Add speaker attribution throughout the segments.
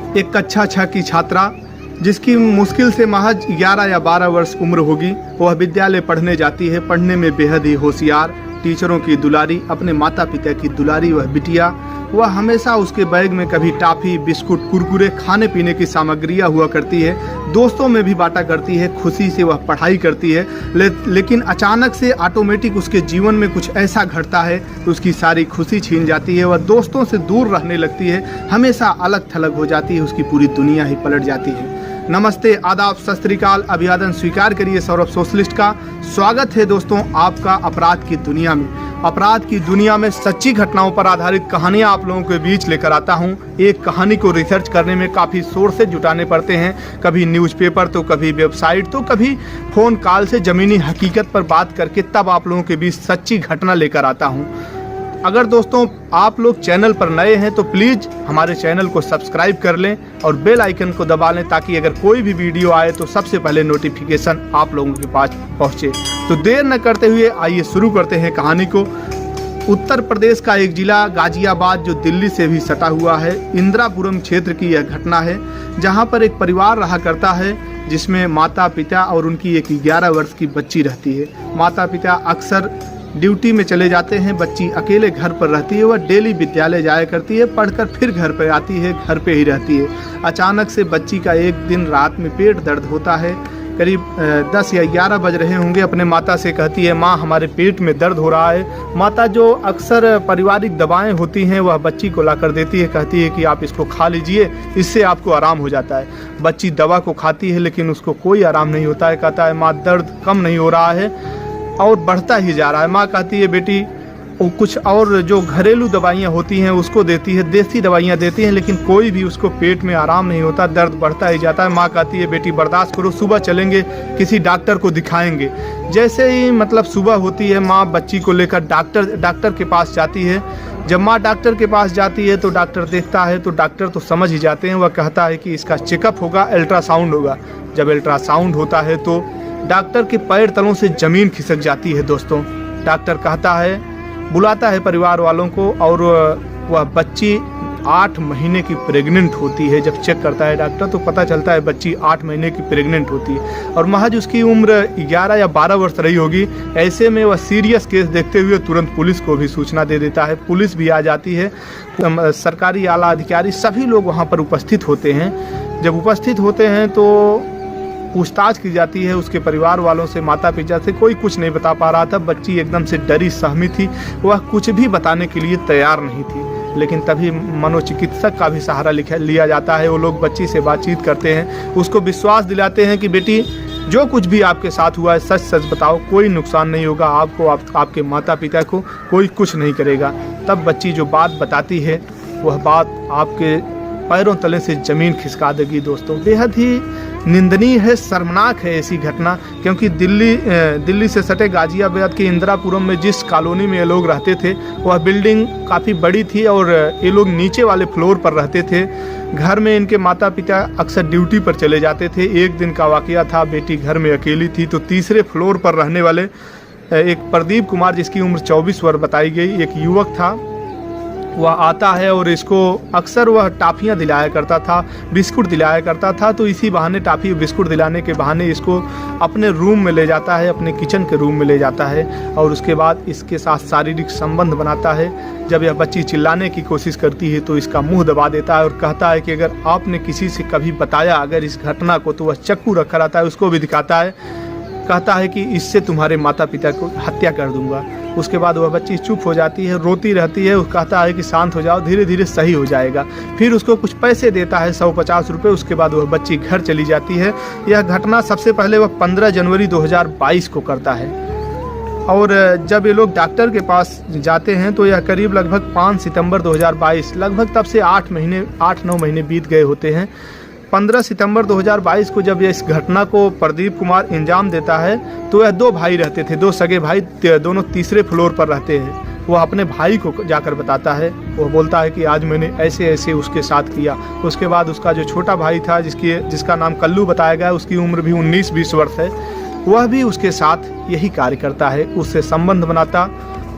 Speaker 1: एक कक्षा 6 की छात्रा जिसकी मुश्किल से महज 11 या 12 वर्ष उम्र होगी, वह विद्यालय पढ़ने जाती है। पढ़ने में बेहद ही होशियार, टीचरों की दुलारी, अपने माता पिता की दुलारी वह बिटिया। वह हमेशा उसके बैग में कभी टॉफ़ी, बिस्कुट, कुरकुरे, खाने पीने की सामग्रियां हुआ करती है। दोस्तों में भी बांटा करती है। खुशी से वह पढ़ाई करती है। लेकिन अचानक से ऑटोमेटिक उसके जीवन में कुछ ऐसा घटता है कि उसकी सारी खुशी छीन जाती है। वह दोस्तों से दूर रहने लगती है, हमेशा अलग थलग हो जाती है। उसकी पूरी दुनिया ही पलट जाती है। नमस्ते, आदाब, सत श्री अकाल, अभिवादन स्वीकार करिए सौरभ सोशलिस्ट का। स्वागत है दोस्तों आपका अपराध की दुनिया में। अपराध की दुनिया में सच्ची घटनाओं पर आधारित कहानियां आप लोगों के बीच लेकर आता हूं। एक कहानी को रिसर्च करने में काफ़ी सोर्सेज जुटाने पड़ते हैं, कभी न्यूज़पेपर तो कभी वेबसाइट तो कभी फ़ोन कॉल से ज़मीनी हकीकत पर बात करके तब आप लोगों के बीच सच्ची घटना लेकर आता हूं। अगर दोस्तों आप लोग चैनल पर नए हैं तो प्लीज़ हमारे चैनल को सब्सक्राइब कर लें और बेल आइकन को दबा लें, ताकि अगर कोई भी वीडियो आए तो सबसे पहले नोटिफिकेशन आप लोगों के पास पहुंचे। तो देर न करते हुए आइए शुरू करते हैं कहानी को। उत्तर प्रदेश का एक जिला गाजियाबाद, जो दिल्ली से भी सटा हुआ है, इंदिरापुरम क्षेत्र की यह घटना है, जहां पर एक परिवार रहा करता है जिसमें माता पिता और उनकी एक 11 वर्ष की बच्ची रहती है। माता पिता अक्सर ड्यूटी में चले जाते हैं, बच्ची अकेले घर पर रहती है। वह डेली विद्यालय जाया करती है, पढ़कर फिर घर पर आती है, घर पे ही रहती है। अचानक से बच्ची का एक दिन रात में पेट दर्द होता है। करीब 10 या 11 बज रहे होंगे। अपने माता से कहती है, माँ हमारे पेट में दर्द हो रहा है। माता, जो अक्सर पारिवारिक दवाएं होती हैं, वह बच्ची को लाकर देती है। कहती है कि आप इसको खा लीजिए, इससे आपको आराम हो जाता है। बच्ची दवा को खाती है, लेकिन उसको कोई आराम नहीं होता है। कहता है, माँ दर्द कम नहीं हो रहा है और बढ़ता ही जा रहा है। माँ कहती है, बेटी कुछ और जो घरेलू दवाइयाँ होती हैं उसको देती है, देसी दवाइयाँ देती हैं, लेकिन कोई भी उसको पेट में आराम नहीं होता, दर्द बढ़ता ही जाता है। माँ कहती है, बेटी बर्दाश्त करो, सुबह चलेंगे, किसी डॉक्टर को दिखाएंगे। जैसे ही सुबह होती है, माँ बच्ची को लेकर डॉक्टर के पास जाती है। जब माँ डॉक्टर के पास जाती है तो डॉक्टर देखता है तो डॉक्टर तो समझ ही जाते हैं। वह कहता है कि इसका चेकअप होगा, अल्ट्रासाउंड होगा। जब अल्ट्रासाउंड होता है तो डॉक्टर के पैर तलों से ज़मीन खिसक जाती है। दोस्तों, डॉक्टर कहता है, बुलाता है परिवार वालों को, और वह बच्ची 8 महीने की प्रेग्नेंट होती है। जब चेक करता है डॉक्टर तो पता चलता है बच्ची 8 महीने की प्रेग्नेंट होती है, और महज उसकी उम्र 11 या 12 वर्ष रही होगी। ऐसे में वह सीरियस केस देखते हुए तुरंत पुलिस को भी सूचना दे देता है। पुलिस भी आ जाती है, सरकारी आला अधिकारी सभी लोग वहाँ पर उपस्थित होते हैं। जब उपस्थित होते हैं तो पूछताछ की जाती है उसके परिवार वालों से, माता पिता से। कोई कुछ नहीं बता पा रहा था। बच्ची एकदम से डरी सहमी थी, वह कुछ भी बताने के लिए तैयार नहीं थी। लेकिन तभी मनोचिकित्सक का भी सहारा लिया जाता है। वो लोग बच्ची से बातचीत करते हैं, उसको विश्वास दिलाते हैं कि बेटी जो कुछ भी आपके साथ हुआ है सच सच बताओ, कोई नुकसान नहीं होगा आपको, आपके माता पिता को कोई कुछ नहीं करेगा। तब बच्ची जो बात बताती है वह बात आपके पैरों तले से ज़मीन खिसका देगी। दोस्तों, बेहद ही निंदनीय है, शर्मनाक है ऐसी घटना, क्योंकि दिल्ली से सटे गाजियाबाद के इंदिरापुरम में जिस कॉलोनी में ये लोग रहते थे वह बिल्डिंग काफ़ी बड़ी थी और ये लोग नीचे वाले फ्लोर पर रहते थे। घर में इनके माता पिता अक्सर ड्यूटी पर चले जाते थे। एक दिन का वाकया था, बेटी घर में अकेली थी तो तीसरे फ्लोर पर रहने वाले एक प्रदीप कुमार, जिसकी उम्र 24 वर्ष बताई गई, एक युवक था, वह आता है और इसको अक्सर वह टॉफ़ियाँ दिलाया करता था, बिस्कुट दिलाया करता था। तो इसी बहाने टॉफ़ी बिस्कुट दिलाने के बहाने इसको अपने रूम में ले जाता है, अपने किचन के रूम में ले जाता है, और उसके बाद इसके साथ शारीरिक संबंध बनाता है। जब यह बच्ची चिल्लाने की कोशिश करती है तो इसका मुंह दबा देता है और कहता है कि अगर आपने किसी से कभी बताया अगर इस घटना को, तो वह चाकू रखा रहता है, उसको भी दिखाता है। कहता है कि इससे तुम्हारे माता पिता को हत्या कर दूंगा। उसके बाद वह बच्ची चुप हो जाती है, रोती रहती है। कहता है कि शांत हो जाओ, धीरे धीरे सही हो जाएगा। फिर उसको कुछ पैसे देता है, 150 रुपये। उसके बाद वह बच्ची घर चली जाती है। यह घटना सबसे पहले वह 15 जनवरी 2022 को करता है, और जब ये लोग डॉक्टर के पास जाते हैं तो यह करीब लगभग 5 सितंबर 2022, लगभग तब से 8-9 महीने बीत गए होते हैं। 15 सितंबर 2022 को जब इस घटना को प्रदीप कुमार अंजाम देता है तो यह 2 भाई रहते थे, 2 सगे भाई, दोनों तीसरे फ्लोर पर रहते हैं। वह अपने भाई को जाकर बताता है। वह बोलता है कि आज मैंने ऐसे ऐसे उसके साथ किया। उसके बाद उसका जो छोटा भाई था जिसका नाम कल्लू बताया गया, उसकी उम्र भी 19-20 वर्ष है, वह भी उसके साथ यही कार्य करता है, उससे संबंध बनाता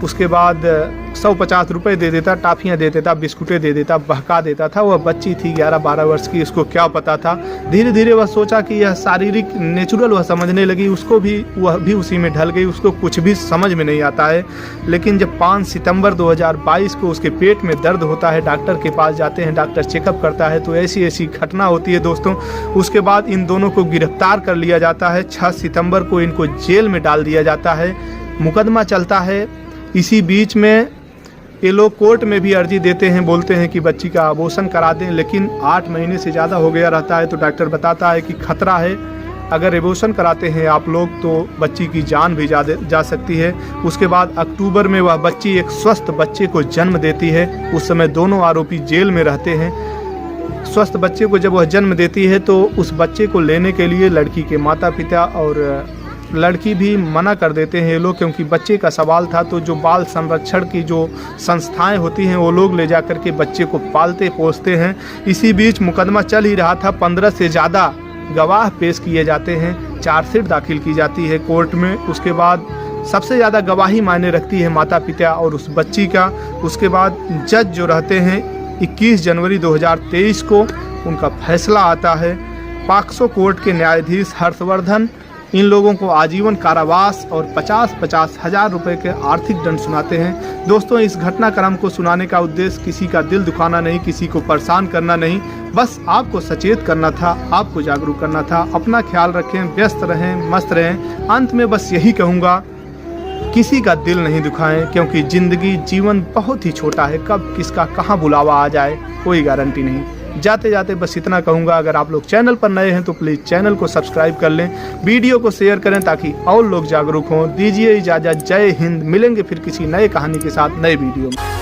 Speaker 1: उसके बाद 150 रुपये दे देता, टाफियाँ दे देता, बिस्कुटें दे देता, बहका देता था। वह बच्ची थी 11-12 वर्ष की, उसको क्या पता था। धीरे धीरे वह सोचा कि यह शारीरिक नेचुरल वह समझने लगी, वह भी उसी में ढल गई, उसको कुछ भी समझ में नहीं आता है। लेकिन जब 5 सितंबर 2022 को उसके पेट में दर्द होता है, डॉक्टर के पास जाते हैं, डॉक्टर चेकअप करता है, तो ऐसी ऐसी घटना होती है दोस्तों। उसके बाद इन दोनों को गिरफ्तार कर लिया जाता है। 6 सितंबर को इनको जेल में डाल दिया जाता है, मुकदमा चलता है। इसी बीच में ये लोग कोर्ट में भी अर्जी देते हैं, बोलते हैं कि बच्ची का अबॉर्शन करा दें, लेकिन 8 महीने से ज़्यादा हो गया रहता है। तो डॉक्टर बताता है कि खतरा है, अगर एबॉर्शन कराते हैं आप लोग तो बच्ची की जान भी जा सकती है। उसके बाद अक्टूबर में वह बच्ची एक स्वस्थ बच्चे को जन्म देती है। उस समय दोनों आरोपी जेल में रहते हैं। स्वस्थ बच्चे को जब वह जन्म देती है तो उस बच्चे को लेने के लिए लड़की के माता पिता और लड़की भी मना कर देते हैं ये लोग, क्योंकि बच्चे का सवाल था। तो जो बाल संरक्षण की जो संस्थाएं होती हैं वो लोग ले जा कर के बच्चे को पालते पोसते हैं। इसी बीच मुकदमा चल ही रहा था, 15 से ज़्यादा गवाह पेश किए जाते हैं, चार्जशीट दाखिल की जाती है कोर्ट में। उसके बाद सबसे ज़्यादा गवाही मायने रखती है माता पिता और उस बच्ची का। उसके बाद जज जो रहते हैं 21 जनवरी 2023 को उनका फैसला आता है। पॉक्सो कोर्ट के न्यायाधीश हर्षवर्धन इन लोगों को आजीवन कारावास और 50-50 हज़ार रुपये के आर्थिक दंड सुनाते हैं। दोस्तों, इस घटनाक्रम को सुनाने का उद्देश्य किसी का दिल दुखाना नहीं, किसी को परेशान करना नहीं, बस आपको सचेत करना था, आपको जागरूक करना था। अपना ख्याल रखें, व्यस्त रहें, मस्त रहें। अंत में बस यही कहूँगा, किसी का दिल नहीं दुखाएं, क्योंकि ज़िंदगी जीवन बहुत ही छोटा है, कब किसका कहाँ बुलावा आ जाए कोई गारंटी नहीं। जाते जाते बस इतना कहूँगा, अगर आप लोग चैनल पर नए हैं तो प्लीज़ चैनल को सब्सक्राइब कर लें, वीडियो को शेयर करें ताकि और लोग जागरूक हों। दीजिए इजाज़त, जय हिंद। मिलेंगे फिर किसी नए कहानी के साथ नए वीडियो में।